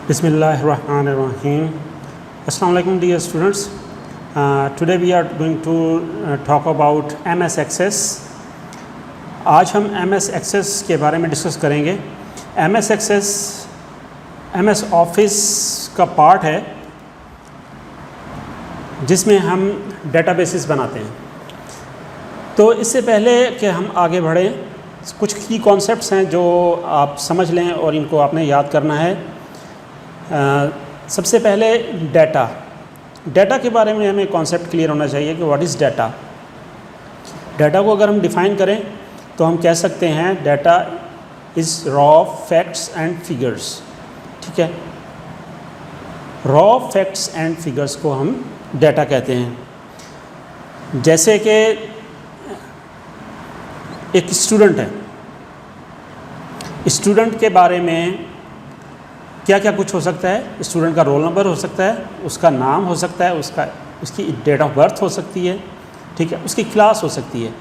Bismillahirrahmanirrahim. Assalamu alaikum dear students. Today we are going to talk about MS Access. आज हम MS Access के बारे में discuss करेंगे. MS Access MS Office का पार्ट है जिसमें हम डेटाबेसेस बनाते हैं. तो इससे पहले कि हम आगे बढ़ें, कुछ की कॉन्सेप्ट्स हैं जो आप समझ लें और इनको आपने याद करना है. सबसे पहले डाटा के बारे में हमें कॉन्सेप्ट क्लियर होना चाहिए कि व्हाट इज़ डाटा. डाटा को अगर हम डिफ़ाइन करें तो हम कह सकते हैं data is raw facts and figures. ठीक है, रॉ फैक्ट्स एंड फिगर्स को हम डाटा कहते हैं. जैसे कि एक स्टूडेंट है, स्टूडेंट के बारे में क्या क्या कुछ हो सकता है. स्टूडेंट का रोल नंबर हो सकता है, उसका नाम हो सकता है, उसकी डेट ऑफ बर्थ हो सकती है. ठीक है, उसकी क्लास हो सकती है.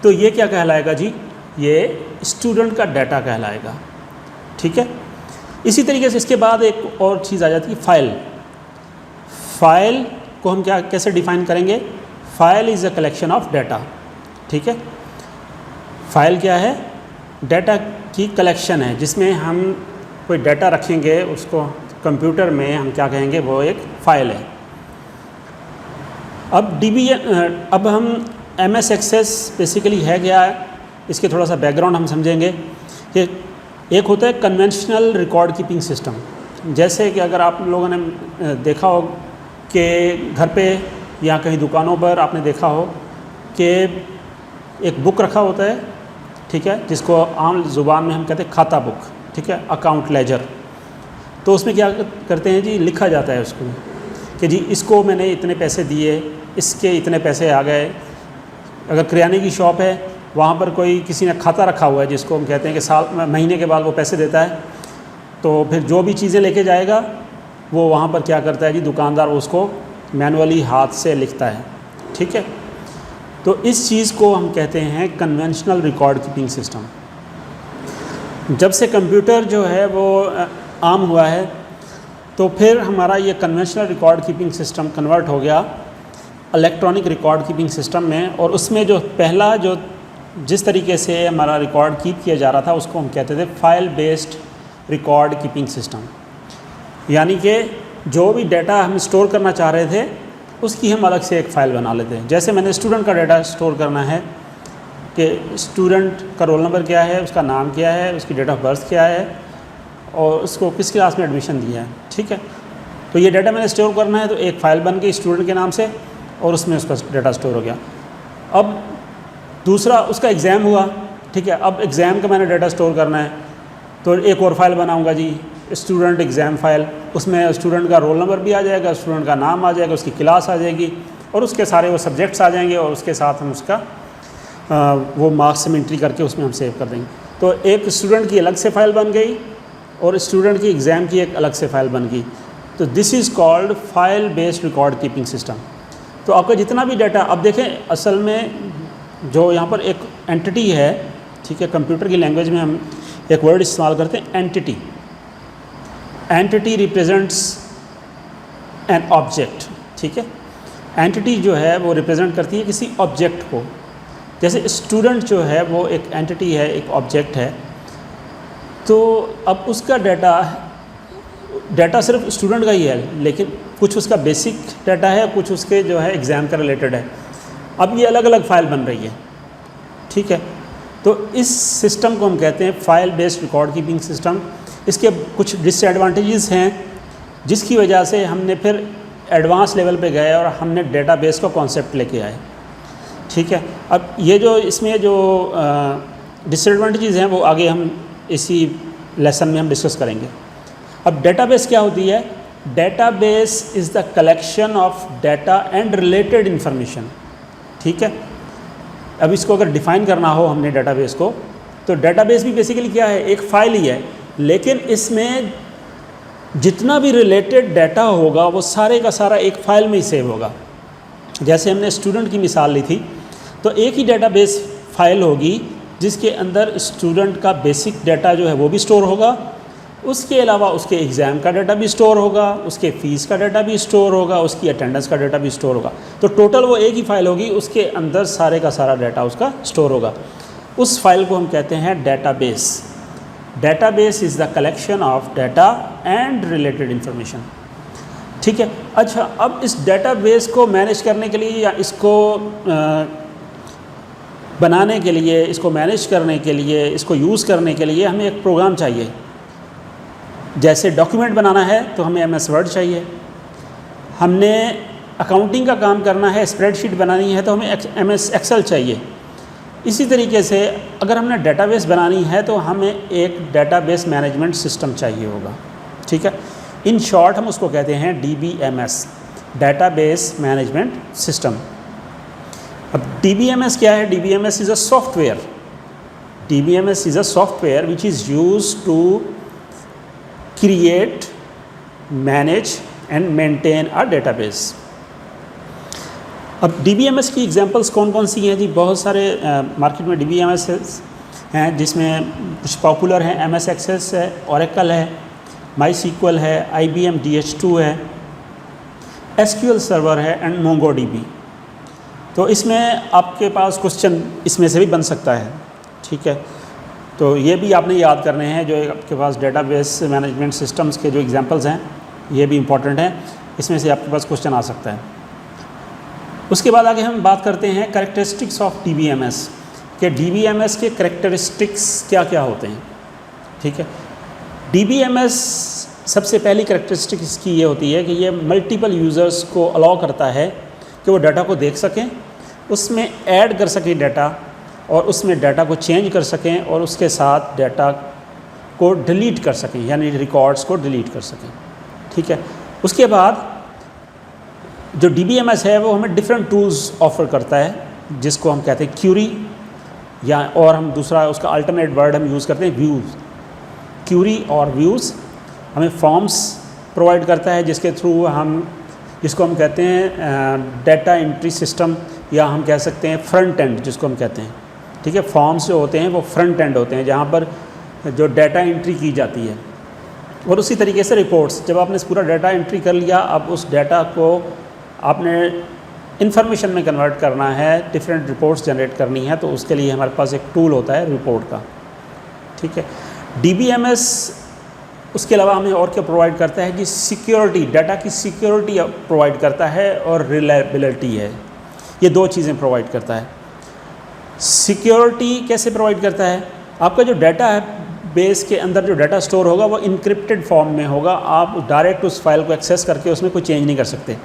तो ये क्या कहलाएगा जी, ये स्टूडेंट का डाटा कहलाएगा. ठीक है, इसी तरीके से इसके बाद एक और चीज़ आ जाती है फाइल. फाइल को हम कैसे डिफ़ाइन करेंगे. File is a collection of data. ठीक है, फाइल क्या है, डाटा की कलेक्शन है जिसमें हम कोई डाटा रखेंगे, उसको कंप्यूटर में हम क्या कहेंगे, वो एक फ़ाइल है. अब हम MS एक्सेस बेसिकली है क्या है, इसके थोड़ा सा बैकग्राउंड हम समझेंगे. कि एक होता है कन्वेंशनल रिकॉर्ड कीपिंग सिस्टम. जैसे कि अगर आप लोगों ने देखा हो कि घर पे या कहीं दुकानों पर आपने देखा हो कि एक बुक रखा होता है. ठीक है, जिसको आम ज़ुबान में हम कहते हैं खाता बुक. ठीक है, अकाउंट लेजर. तो उसमें क्या करते हैं जी, लिखा जाता है उसको कि जी इसको मैंने इतने पैसे दिए, इसके इतने पैसे आ गए. अगर किराने की शॉप है, वहाँ पर कोई किसी ने खाता रखा हुआ है जिसको हम कहते हैं कि महीने के बाद वो पैसे देता है. तो फिर जो भी चीज़ें लेके जाएगा वो वहाँ पर क्या करता है जी, दुकानदार उसको मैनुअली हाथ से लिखता है. ठीक है, तो इस चीज़ को हम कहते हैं कन्वेंशनल रिकॉर्ड कीपिंग सिस्टम. जब से कंप्यूटर जो है वो आम हुआ है तो फिर हमारा ये conventional record keeping system convert हो गया इलेक्ट्रॉनिक रिकॉर्ड कीपिंग सिस्टम में. और उसमें जो पहला जिस तरीके से हमारा रिकॉर्ड कीप किया जा रहा था उसको हम कहते थे file based record keeping system. यानी कि जो भी डाटा हम स्टोर करना चाह रहे थे उसकी हम अलग से एक फ़ाइल बना लेते हैं. जैसे मैंने स्टूडेंट का डाटा स्टोर करना है कि स्टूडेंट का रोल नंबर क्या है, उसका नाम क्या है, उसकी डेट ऑफ बर्थ क्या है और उसको किस क्लास में एडमिशन दिया है. ठीक है, तो ये डाटा मैंने स्टोर करना है तो एक फ़ाइल बन गई स्टूडेंट के नाम से और उसमें उसका डाटा स्टोर हो गया. अब दूसरा उसका एग्ज़ाम हुआ. ठीक है, अब एग्ज़ाम का मैंने डाटा स्टोर करना है तो एक और फाइल बनाऊँगा जी, स्टूडेंट एग्ज़ाम फ़ाइल. उसमें स्टूडेंट का रोल नंबर भी आ जाएगा, स्टूडेंट का नाम आ जाएगा, उसकी क्लास आ जाएगी और उसके सारे वो सब्जेक्ट्स आ जाएंगे और उसके साथ हम उसका वो मार्क्स में एंट्री करके उसमें हम सेव कर देंगे. तो एक स्टूडेंट की अलग से फ़ाइल बन गई और स्टूडेंट की एग्ज़ाम की एक अलग से फ़ाइल बन गई. तो this is called file based record keeping system. तो आपका जितना भी डाटा, अब देखें असल में जो यहाँ पर एक एंटिटी है. ठीक है, कंप्यूटर की लैंग्वेज में हम एक वर्ड इस्तेमाल करते हैं entity. Entity represents an object. ठीक है, एंटिटी जो है वो रिप्रेजेंट करती है किसी ऑब्जेक्ट को. जैसे स्टूडेंट जो है वो एक एंटिटी है, एक ऑब्जेक्ट है. तो अब उसका डाटा सिर्फ स्टूडेंट का ही है, लेकिन कुछ उसका बेसिक डाटा है, कुछ उसके जो है एग्ज़ाम का रिलेटेड है. अब ये अलग अलग फ़ाइल बन रही है. ठीक है, तो इस सिस्टम को हम कहते हैं file based record keeping system. इसके कुछ डिसएडवांटेजेस हैं जिसकी वजह से हमने फिर एडवांस लेवल पे गए और हमने डेटाबेस का कॉन्सेप्ट लेके आए. ठीक है, अब ये जो इसमें जो डिसएडवांटेजेस हैं वो आगे हम इसी लेसन में हम डिस्कस करेंगे. अब डेटाबेस क्या होती है. Database is the collection of data and related information. ठीक है, अब इसको अगर डिफ़ाइन करना हो हमने डेटाबेस को, तो डेटाबेस भी बेसिकली क्या है, एक फ़ाइल ही है, लेकिन इसमें जितना भी रिलेटेड डाटा होगा वो सारे का सारा एक फ़ाइल में ही सेव होगा. जैसे हमने स्टूडेंट की मिसाल ली थी, तो एक ही डेटाबेस फ़ाइल होगी जिसके अंदर स्टूडेंट का बेसिक डाटा जो है वो भी स्टोर होगा उसके अलावा उसके एग्ज़ाम का डाटा भी स्टोर होगा, उसके फ़ीस का डाटा भी स्टोर होगा, उसकी अटेंडेंस का डाटा भी स्टोर होगा। तो टोटल वो एक ही फ़ाइल होगी, उसके अंदर सारे का सारा डाटा उसका स्टोर होगा। उस फाइल को हम कहते हैं database. Database is the collection of data and related information. ठीक है। अच्छा, अब इस डेटाबेस को मैनेज करने के लिए या इसको बनाने के लिए, इसको मैनेज करने के लिए, इसको यूज़ करने के लिए हमें एक प्रोग्राम चाहिए। जैसे डॉक्यूमेंट बनाना है तो हमें MS वर्ड चाहिए, हमने अकाउंटिंग का काम करना है, स्प्रेडशीट बनानी है तो हमें MS एक्सेल चाहिए। इसी तरीके से अगर हमने डेटाबेस बनानी है तो हमें एक डेटाबेस मैनेजमेंट सिस्टम चाहिए होगा। ठीक है। इन शॉर्ट हम उसको कहते हैं DBMS, डेटाबेस मैनेजमेंट सिस्टम। अब DBMS क्या है? DBMS is a software. DBMS is a software which is used to create, manage and maintain a database. अब DBMS की एग्जांपल्स कौन कौन सी हैं जी? बहुत सारे मार्केट में DBMS हैं, जिसमें कुछ पॉपुलर हैं। MS एक्सेस है, ओरेकल है, MySQL है, IBM DH2 है, SQL सर्वर है एंड MongoDB। तो इसमें आपके पास क्वेश्चन इसमें से भी बन सकता है। ठीक है। तो ये भी आपने याद करने हैं, जो आपके पास डेटाबेस मैनेजमेंट सिस्टम्स के जो एग्जांपल्स हैं ये भी इम्पॉर्टेंट हैं, इसमें से आपके पास क्वेश्चन आ सकता है। उसके बाद आगे हम बात करते हैं कैरेक्टरिस्टिक्स ऑफ DBMS के DBMS के कैरेक्टरिस्टिक्स क्या क्या होते हैं। ठीक है। DBMS सबसे पहली कैरेक्टरिस्टिक इसकी ये होती है कि ये मल्टीपल यूज़र्स को अलाउ करता है कि वो डाटा को देख सकें, उसमें ऐड कर सकें डाटा, और उसमें डाटा को चेंज कर सकें, और उसके साथ डाटा को डिलीट कर सकें, यानी रिकॉर्ड्स को डिलीट कर सकें। ठीक है। उसके बाद जो DBMS है वो हमें डिफरेंट टूल्स ऑफ़र करता है, जिसको हम कहते हैं क्यूरी, या और हम दूसरा उसका अल्टरनेट वर्ड हम यूज़ करते हैं व्यूज़। क्यूरी और व्यूज़ हमें फॉर्म्स प्रोवाइड करता है, जिसके थ्रू जिसको हम कहते हैं डाटा एंट्री सिस्टम, या हम कह सकते हैं फ्रंट एंड जिसको हम कहते हैं। ठीक है। फॉर्म्स जो होते हैं वो फ्रंट एंड होते हैं, जहाँ पर जो डाटा एंट्री की जाती है। और उसी तरीके से रिपोर्ट्स, जब आपने पूरा डाटा एंट्री कर लिया, अब उस डाटा को आपने इन्फॉर्मेशन में कन्वर्ट करना है, डिफरेंट रिपोर्ट्स जनरेट करनी है, तो उसके लिए हमारे पास एक टूल होता है रिपोर्ट का। ठीक है। DBMS उसके अलावा हमें और क्या प्रोवाइड करता है कि सिक्योरिटी, डाटा की सिक्योरिटी प्रोवाइड करता है, और रिलायबिलिटी है। ये दो चीज़ें प्रोवाइड करता है। सिक्योरिटी कैसे प्रोवाइड करता है? आपका जो डाटा है, बेस के अंदर जो डाटा स्टोर होगा वो इनक्रिप्टेड फॉर्म में होगा, आप डायरेक्ट उस फाइल को एक्सेस करके उसमें कोई चेंज नहीं कर सकते।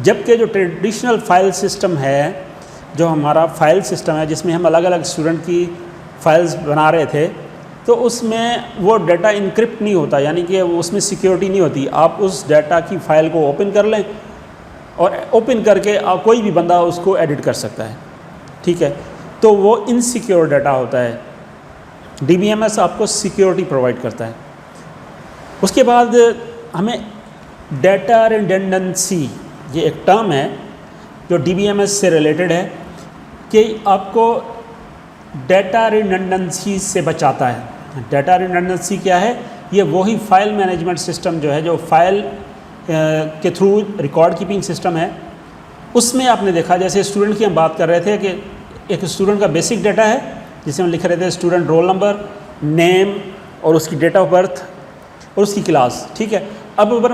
जबकि जो ट्रेडिशनल फाइल सिस्टम है, जो हमारा फाइल सिस्टम है जिसमें हम अलग अलग स्टूडेंट की फाइल्स बना रहे थे, तो उसमें वो डाटा इनक्रिप्ट नहीं होता, यानी कि उसमें सिक्योरिटी नहीं होती। आप उस डाटा की फ़ाइल को ओपन कर लें, और ओपन करके कोई भी बंदा उसको एडिट कर सकता है। ठीक है। तो वो इनसिक्योर डाटा होता है। DBMS आपको सिक्योरिटी प्रोवाइड करता है। उसके बाद हमें डाटा रिडंडेंसी, ये एक टर्म है जो DBMS से रिलेटेड है, कि आपको डाटा रिडंडेंसी से बचाता है। डाटा रिडंडेंसी क्या है? ये वही फाइल मैनेजमेंट सिस्टम जो है, जो फाइल के थ्रू रिकॉर्ड कीपिंग सिस्टम है, उसमें आपने देखा, जैसे स्टूडेंट की हम बात कर रहे थे कि एक स्टूडेंट का बेसिक डाटा है जिसे हम लिख रहे थे स्टूडेंट रोल नंबर, नेम, और उसकी डेट ऑफ बर्थ, और उसकी क्लास। ठीक है। अब अगर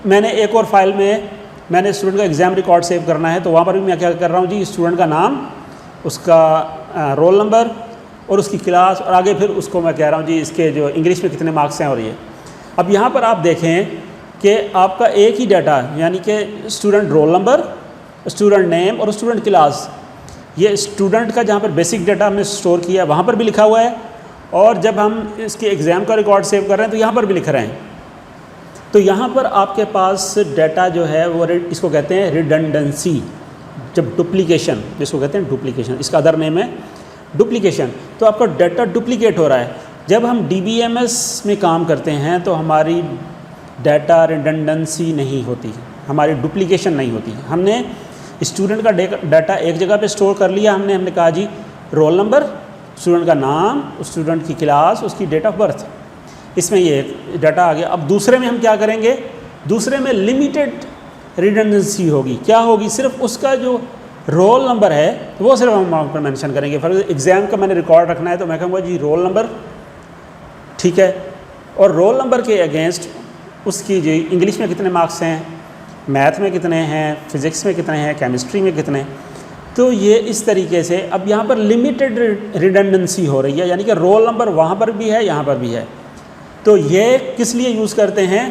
मैंने एक और फाइल में मैंने स्टूडेंट का एग्ज़ाम रिकॉर्ड सेव करना है, तो वहाँ पर भी मैं क्या कर रहा हूँ जी, स्टूडेंट का नाम, उसका रोल नंबर और उसकी क्लास, और आगे फिर उसको मैं कह रहा हूँ जी इसके जो इंग्लिश में कितने मार्क्स हैं और ये। अब यहाँ पर आप देखें कि आपका एक ही डाटा, यानी कि student roll number, student name और स्टूडेंट क्लास, ये स्टूडेंट का जहाँ पर बेसिक डाटा हमने स्टोर किया वहाँ पर भी लिखा हुआ है, और जब हम इसके एग्ज़ाम का रिकॉर्ड सेव कर रहे हैं तो यहाँ पर भी लिख रहे हैं। तो यहाँ पर आपके पास डाटा जो है वो इसको कहते हैं रिडंडेंसी, जब डुप्लीकेशन, जिसको कहते हैं डुप्लीकेशन, इसका अदर नेम है डुप्लीकेशन। तो आपका डाटा डुप्लीकेट हो रहा है। जब हम DBMS में काम करते हैं तो हमारी डाटा रिडंडेंसी नहीं होती, हमारी डुप्लीकेशन नहीं होती। हमने स्टूडेंट का डाटा एक जगह पे स्टोर कर लिया, हमने कहा जी रोल नंबर, स्टूडेंट का नाम, स्टूडेंट की क्लास, उसकी डेट ऑफ बर्थ। इसमें ये डाटा आ गया। अब दूसरे में हम क्या करेंगे, दूसरे में लिमिटेड रिडंडेंसी होगी। क्या होगी, सिर्फ उसका जो रोल नंबर है वो सिर्फ हम वहाँ पर मेंशन करेंगे। फॉर एग्ज़ाम का मैंने रिकॉर्ड रखना है तो मैं कहूँगा जी रोल नंबर, ठीक है, और रोल नंबर के अगेंस्ट उसकी जी इंग्लिश में कितने मार्क्स हैं, मैथ में कितने हैं, फिज़िक्स में कितने हैं, केमिस्ट्री में कितने। तो ये इस तरीके से अब यहाँ पर लिमिटेड रिडंडेंसी हो रही है, यानी कि रोल नंबर वहाँ पर भी है, यहाँ पर भी है। तो ये किस लिए यूज़ करते हैं,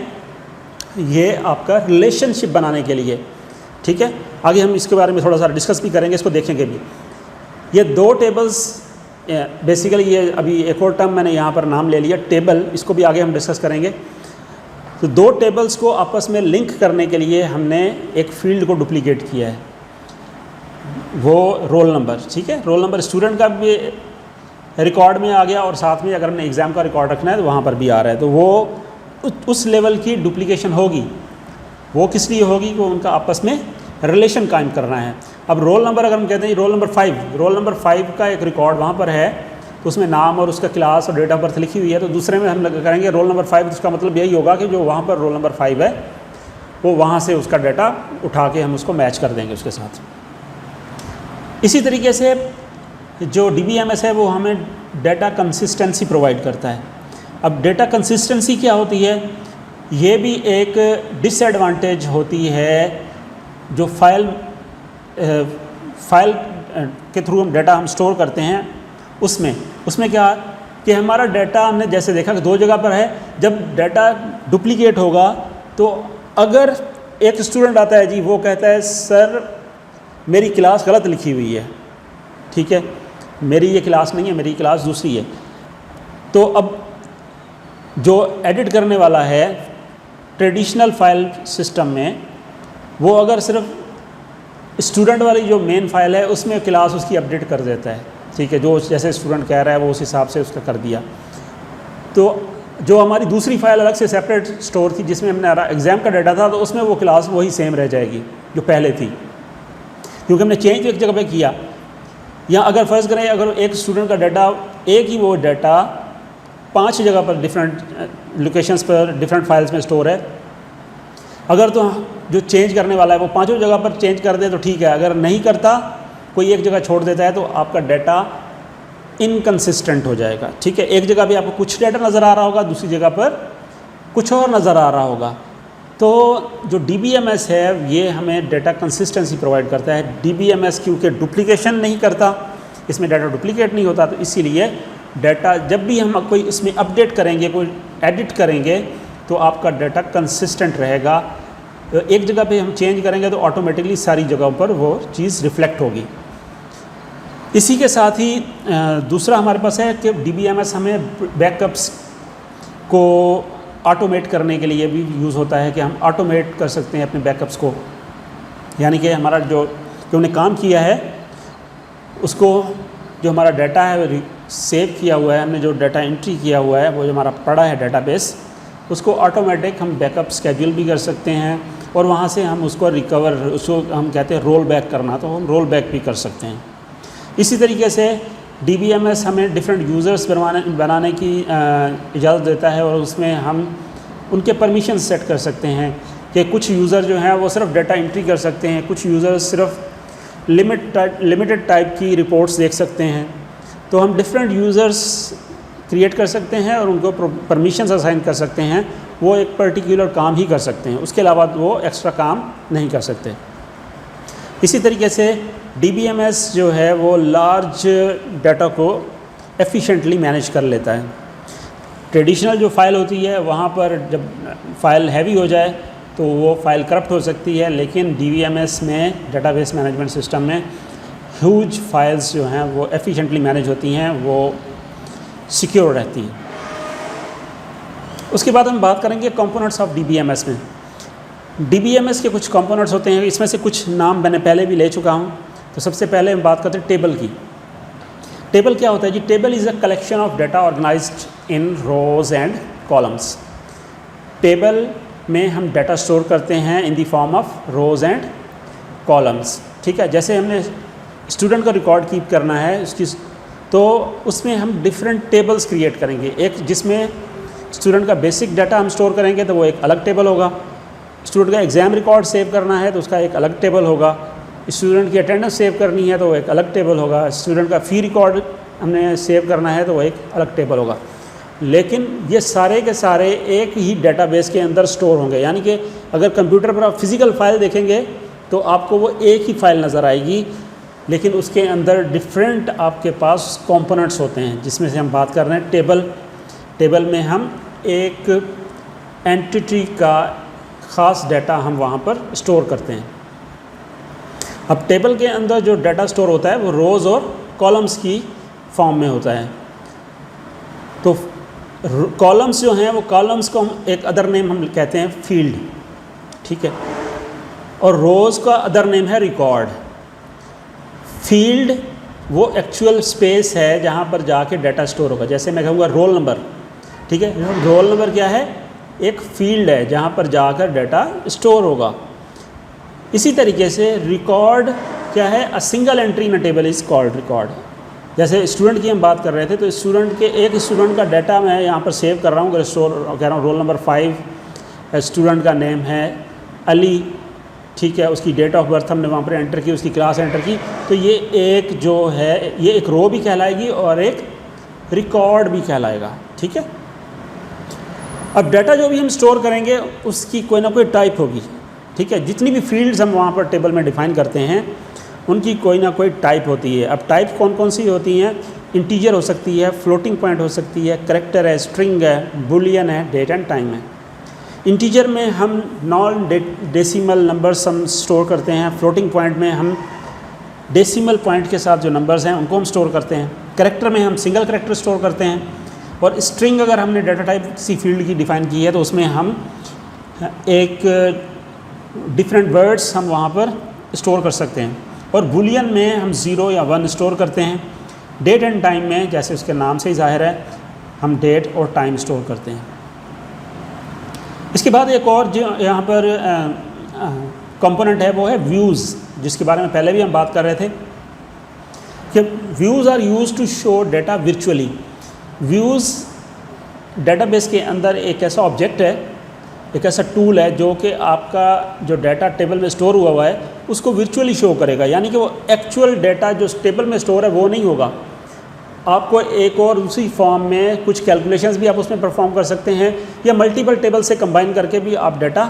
ये आपका रिलेशनशिप बनाने के लिए, ठीक है। आगे हम इसके बारे में थोड़ा सा डिस्कस भी करेंगे, इसको देखेंगे भी। ये दो टेबल्स बेसिकली, ये अभी एक और टर्म मैंने यहाँ पर नाम ले लिया टेबल, इसको भी आगे हम डिस्कस करेंगे। तो दो टेबल्स को आपस में लिंक करने के लिए हमने एक फील्ड को डुप्लीकेट किया है, वो रोल नंबर, ठीक है। रोल नंबर स्टूडेंट का भी रिकॉर्ड में आ गया और साथ में अगर हमने एग्ज़ाम का रिकॉर्ड रखना है तो वहाँ पर भी आ रहा है। तो वो उस लेवल की डुप्लीकेशन होगी। वो किस लिए होगी, वो उनका आपस में रिलेशन कायम करना है। अब रोल नंबर अगर हम कहते हैं रोल नंबर 5 का एक रिकॉर्ड वहाँ पर है, तो उसमें नाम और उसका क्लास और डेट ऑफ बर्थ लिखी हुई है। तो दूसरे में हम करेंगे रोल नंबर 5, तो उसका मतलब यही होगा कि जो वहाँ पर रोल नंबर 5 है वो वहाँ से उसका डाटा उठा के हम उसको मैच कर देंगे उसके साथ। इसी तरीके से जो DBMS है वो हमें डाटा कंसिस्टेंसी प्रोवाइड करता है। अब डाटा कंसिस्टेंसी क्या होती है, ये भी एक डिसएडवांटेज होती है जो फाइल के थ्रू हम डाटा हम स्टोर करते हैं। उसमें क्या कि हमारा डाटा हमने जैसे देखा कि दो जगह पर है। जब डाटा डुप्लीकेट होगा तो अगर एक स्टूडेंट आता है जी, वो कहता है सर मेरी क्लास गलत लिखी हुई है, ठीक है, मेरी ये क्लास नहीं है, मेरी क्लास दूसरी है। तो अब जो एडिट करने वाला है ट्रेडिशनल फाइल सिस्टम में, वो अगर सिर्फ स्टूडेंट वाली जो मेन फाइल है उसमें क्लास उसकी अपडेट कर देता है, ठीक है, जो जैसे स्टूडेंट कह रहा है वो उस हिसाब से उसका कर दिया। तो जो हमारी दूसरी फाइल अलग से सेपरेट स्टोर थी जिसमें हमने एग्ज़ाम का डाटा था, तो उसमें वो क्लास वही सेम रह जाएगी जो पहले थी, क्योंकि हमने चेंज एक जगह पे किया। या अगर फ़र्ज़ करें अगर एक स्टूडेंट का डाटा, एक ही वो डाटा 5 जगह पर डिफरेंट लोकेशंस पर डिफरेंट फाइल्स में स्टोर है, अगर तो जो चेंज करने वाला है वो 5 जगह पर चेंज कर दे तो ठीक है, अगर नहीं करता, कोई एक जगह छोड़ देता है, तो आपका डाटा इनकंसिस्टेंट हो जाएगा, ठीक है। एक जगह भी आपको कुछ डाटा नज़र आ रहा होगा, दूसरी जगह पर कुछ और नज़र आ रहा होगा। तो जो DBMS है ये हमें डाटा कंसिस्टेंसी प्रोवाइड करता है। DBMS क्योंकि डुप्लीकेशन नहीं करता, इसमें डाटा डुप्लीकेट नहीं होता, तो इसीलिए डाटा जब भी हम कोई इसमें अपडेट करेंगे, कोई एडिट करेंगे, तो आपका डाटा कंसिस्टेंट रहेगा। एक जगह पे हम चेंज करेंगे तो ऑटोमेटिकली सारी जगहों पर वो चीज़ रिफ्लेक्ट होगी। इसी के साथ ही दूसरा हमारे पास है कि DBMS हमें बैकअप्स को ऑटोमेट करने के लिए भी यूज़ होता है, कि हम ऑटोमेट कर सकते हैं अपने बैकअप्स को। यानी कि हमारा जो हमने काम किया है उसको, जो हमारा डाटा है वो सेव किया हुआ है, हमने जो डाटा एंट्री किया हुआ है, वो जो हमारा पड़ा है डाटाबेस, उसको ऑटोमेटिक हम बैकअप स्केड्यूल भी कर सकते हैं और वहाँ से हम उसको रिकवर, उसको हम कहते हैं रोल बैक करना, तो हम रोल बैक भी कर सकते हैं। इसी तरीके से DBMS हमें डिफरेंट यूज़र्स बनाने की इजाज़त देता है और उसमें हम उनके परमिशन सेट कर सकते हैं कि कुछ यूज़र जो हैं वो सिर्फ डाटा एंट्री कर सकते हैं, कुछ यूज़र सिर्फ लिमिटेड टाइप की रिपोर्ट्स देख सकते हैं। तो हम डिफरेंट यूज़र्स क्रिएट कर सकते हैं और उनको परमिशंस असाइन कर सकते हैं, वो एक पर्टिकुलर काम ही कर सकते हैं, उसके अलावा वो एक्स्ट्रा काम नहीं कर सकते। इसी तरीके से DBMS जो है वो लार्ज डाटा को एफिशिएंटली मैनेज कर लेता है। ट्रेडिशनल जो फ़ाइल होती है वहाँ पर जब फ़ाइल हैवी हो जाए तो वो फ़ाइल करप्ट हो सकती है, लेकिन DBMS में, डाटाबेस मैनेजमेंट सिस्टम में, ह्यूज फाइल्स जो हैं वो एफिशिएंटली मैनेज होती हैं, वो सिक्योर रहती हैं। उसके बाद हम बात करेंगे कंपोनेंट्स ऑफ DBMS में। DBMS के कुछ कंपोनेंट्स होते हैं, इसमें से कुछ नाम मैंने पहले भी ले चुका हूँ। तो सबसे पहले हम बात करते हैं टेबल की। टेबल क्या होता है जी? Table is a collection of data organised in rows and columns. Table में हम डाटा स्टोर करते हैं in the form of rows and columns, ठीक है। जैसे हमने स्टूडेंट का रिकॉर्ड कीप करना है उसकी, तो उसमें हम डिफरेंट टेबल्स क्रिएट करेंगे। एक जिसमें स्टूडेंट का बेसिक डाटा हम स्टोर करेंगे तो वो एक अलग टेबल होगा। स्टूडेंट का एग्ज़ाम रिकॉर्ड सेव करना है तो उसका एक अलग टेबल होगा। स्टूडेंट की अटेंडेंस सेव करनी है तो वो एक अलग टेबल होगा। स्टूडेंट का फ़ी रिकॉर्ड हमने सेव करना है तो वो एक अलग टेबल होगा। लेकिन ये सारे के सारे एक ही डेटाबेस के अंदर स्टोर होंगे, यानी कि अगर कंप्यूटर पर आप फिज़िकल फ़ाइल देखेंगे तो आपको वो एक ही फ़ाइल नज़र आएगी, लेकिन उसके अंदर डिफरेंट आपके पास कंपोनेंट्स होते हैं, जिसमें से हम बात कर रहे हैं टेबल में हम एक एंटिटी का ख़ास डाटा हम वहाँ पर स्टोर करते हैं। अब टेबल के अंदर जो डाटा स्टोर होता है वो रोज़ और कॉलम्स की फॉर्म में होता है। तो कॉलम्स जो हैं वो कॉलम्स को हम एक अदर नेम हम कहते हैं फील्ड, ठीक है, और रोज़ का अदर नेम है रिकॉर्ड। फील्ड वो एक्चुअल स्पेस है जहाँ पर जाके डाटा स्टोर होगा। जैसे मैं कहूँगा रोल नंबर, ठीक है, रोल नंबर क्या है, एक फील्ड है जहाँ पर जाकर डाटा स्टोर होगा। इसी तरीके से रिकॉर्ड क्या है, a single entry in a table is called record. जैसे स्टूडेंट की हम बात कर रहे थे, तो एक स्टूडेंट का डाटा मैं यहाँ पर सेव कर रहा हूँ, स्टोर कह रहा हूँ रोल नंबर 5, स्टूडेंट का नेम है अली, ठीक है, उसकी डेट ऑफ बर्थ हमने वहाँ पर एंटर की, उसकी क्लास एंटर की, तो ये एक जो है ये एक रो भी कहलाएगी और एक रिकॉर्ड भी कहलाएगा, ठीक है। अब डाटा जो भी हम स्टोर करेंगे उसकी कोई ना कोई टाइप होगी, ठीक है। जितनी भी फील्ड्स हम वहाँ पर टेबल में डिफ़ाइन करते हैं उनकी कोई ना कोई टाइप होती है। अब टाइप कौन कौन सी होती हैं, इंटीजर हो सकती है, फ्लोटिंग पॉइंट हो सकती है, करैक्टर है, स्ट्रिंग है, बुलियन है, डेट एंड टाइम है। इंटीजर में हम नॉन डेसिमल नंबर्स हम स्टोर करते हैं। फ्लोटिंग पॉइंट में हम डेसिमल पॉइंट के साथ जो नंबर्स हैं उनको हम स्टोर करते हैं। करैक्टर में हम सिंगल करैक्टर स्टोर करते हैं। और स्ट्रिंग अगर हमने डाटा टाइप किसी फील्ड की डिफ़ाइन की है तो उसमें हम एक डिफरेंट वर्ड्स हम वहाँ पर स्टोर कर सकते हैं। और बुलियन में हम 0 या 1 स्टोर करते हैं। डेट एंड टाइम में जैसे उसके नाम से ही जाहिर है हम डेट और टाइम स्टोर करते हैं। इसके बाद एक और जो यहाँ पर कंपोनेंट है वो है व्यूज़, जिसके बारे में पहले भी हम बात कर रहे थे कि views are used to show data virtually. Views database के अंदर एक ऐसा ऑब्जेक्ट है, एक ऐसा टूल है जो कि आपका जो डाटा टेबल में स्टोर हुआ है उसको वर्चुअली शो करेगा, यानी कि वो एक्चुअल डाटा जो टेबल में स्टोर है वो नहीं होगा। आपको एक और दूसरी फॉर्म में कुछ कैलकुलेशंस भी आप उसमें परफॉर्म कर सकते हैं, या मल्टीपल टेबल से कंबाइन करके भी आप डाटा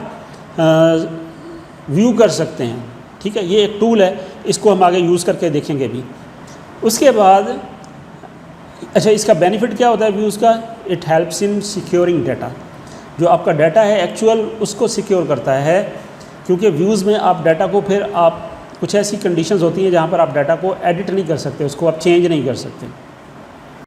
व्यू कर सकते हैं, ठीक है। ये एक टूल है, इसको हम आगे यूज़ करके देखेंगे भी। उसके बाद अच्छा, इसका बेनिफिट क्या होता है व्यूज़ का, it helps in securing data. जो आपका डाटा है एक्चुअल उसको सिक्योर करता है, क्योंकि व्यूज़ में आप डाटा को फिर आप कुछ ऐसी कंडीशंस होती हैं जहाँ पर आप डाटा को एडिट नहीं कर सकते, उसको आप चेंज नहीं कर सकते।